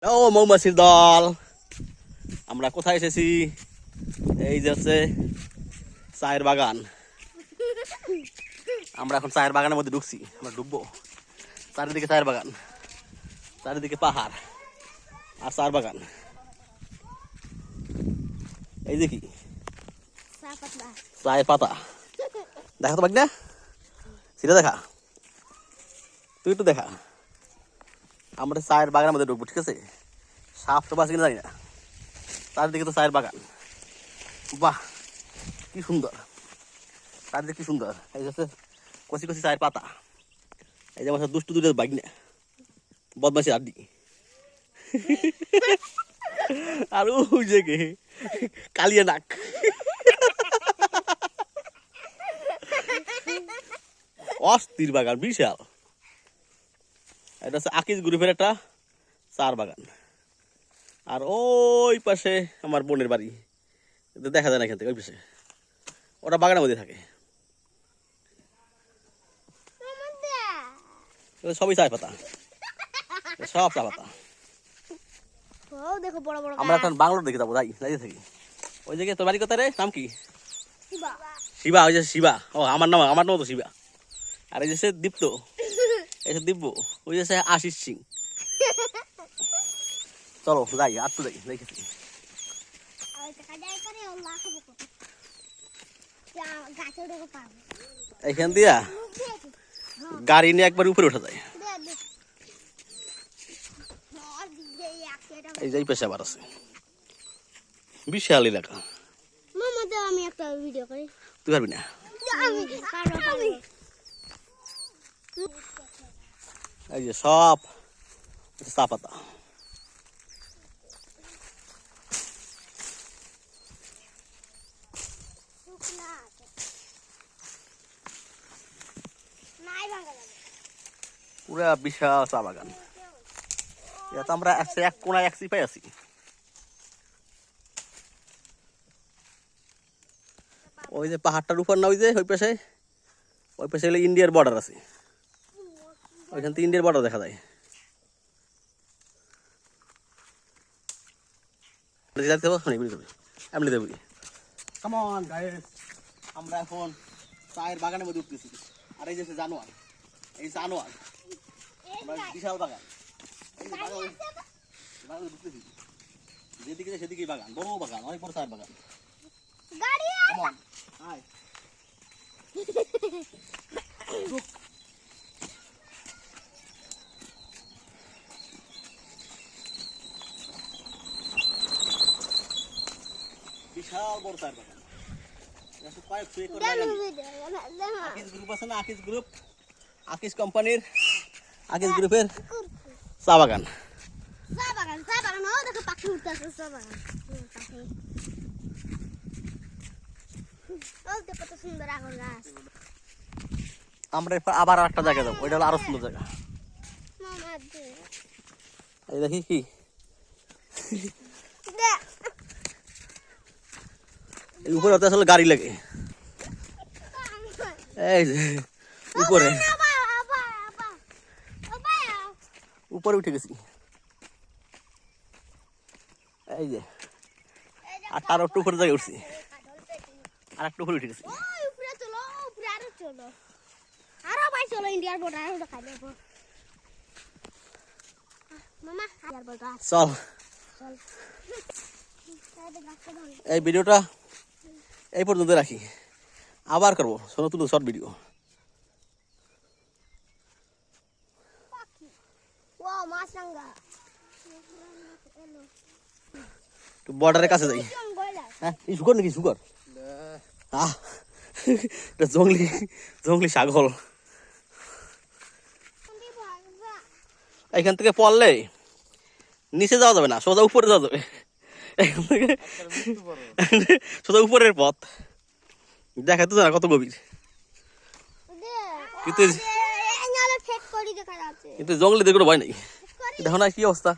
ও মৌমাছির দল, আমরা কোথায় এসেছি? এই যে হচ্ছে চায়ের বাগান। আমরা এখন চায়ের বাগানের মধ্যে ঢুকছি। আমরা ঢুকবো। চারিদিকে চায়ের বাগান, চারিদিকে পাহাড় আর চায়ের বাগান। এই যে কি চায়ের পাতা, দেখা তো বাগ না, সেটা দেখা, তুই একটু দেখা। আমরা চায়ের বাগানের মধ্যে ঢুকবো, ঠিক আছে? সাপ টাপ আছে কিনা জানি না। চারিদিকে তো চায়ের বাগান। বাহ, কি সুন্দর চারিদিকে, কি সুন্দর। এই যে কচি কচি চায়ের পাতা। এই যে আমার দুষ্টু দুটো বাগ না, বদমাসি আড্ডি। আর ওই যে কে কালিয়া নাক। অস্থির বাগান, বিশাল। এটা হচ্ছে আকিজ গ্রুপের একটা চার বাগান। আর ওই পাশে আমার বোনের বাড়ি, দেখা যায় না এখান থেকে। ওই পাশে ওটা বাগানের মধ্যে থাকে। সবই চায় পাতা, সব চা পাতা। আমরা এখন বাংলোর দেখে যাবো, যাই থাকি। ওই জায়গায় তোর বাড়ি কোথায় রে? নাম কি? শিবা। ওই যে শিবা। ও আমার নাম তো শিবা। আর এই যে দীপ্ত, এই যে দিব্য। ওই যে আশিস সিং। চলো যাই, আর তো যাই দেখেছি। এখান দিয়া গাড়ি নিয়ে একবার উপরে উঠা যায়। এই যে পেশা আবার আছে, বিশাল এলাকা। আমি একটা ভিডিও করি। তুই পারবি না। এই যে সব চা পাতা। পুরা বিশাল চা বাগান। এটা আমরা এক কোনায় এক চিপাই আছি। ওই যে পাহাড়টার উপর না, ওই যে ওই পাশে হলে ইন্ডিয়ার বর্ডার আছে। ওইখান থেকে ইন্ডিয়ার বর্ডার দেখা যায়। আমরা এখন চায়ের বাগানের মধ্যে উঠতেছি। আর এই যে জানোয়ার, এই জানোয়ার বিশাল বাগান। ঢুকতেছি, যেদিকে সেদিকে বাগান, বড় বাগান, অনেক বড় চায়ের বাগান। বিশাল বড় চায়ের বাগান। আকিজ গ্রুপ আছে না, আকিজ গ্রুপ, আকিজ কোম্পানির, আকিজ গ্রুপের চা বাগান। আমরা আবার একটা জায়গায় যাবো, ওইটা হলো আরো সুন্দর জায়গা। এই দেখি কি উপরে আসলে গাড়ি লাগে। এই যে উপরে উঠে গেছি। এই যে আর তার একটু উপরে জায়গায় উঠছি, আর একটু উপরে উঠে গেছি। চল, এই ভিডিওটা এই পর্যন্ত রাখি, আবার করবো নতুন শর্ট ভিডিও। বর্ডারের কাছে যাই। হ্যাঁ, এই শুকর নাকি? শুকর, জঙ্গলি জঙ্গলি ছাগল। এখান থেকে পড়লে নিচে যাওয়া যাবে না, সোজা উপরে যাওয়া যাবে। এখান থেকে সোজা উপরের পথ। দেখা তো না কত গভীর, কিন্তু জঙ্গলিদের কোনো ভয় নেই। দেখো না কি অবস্থা।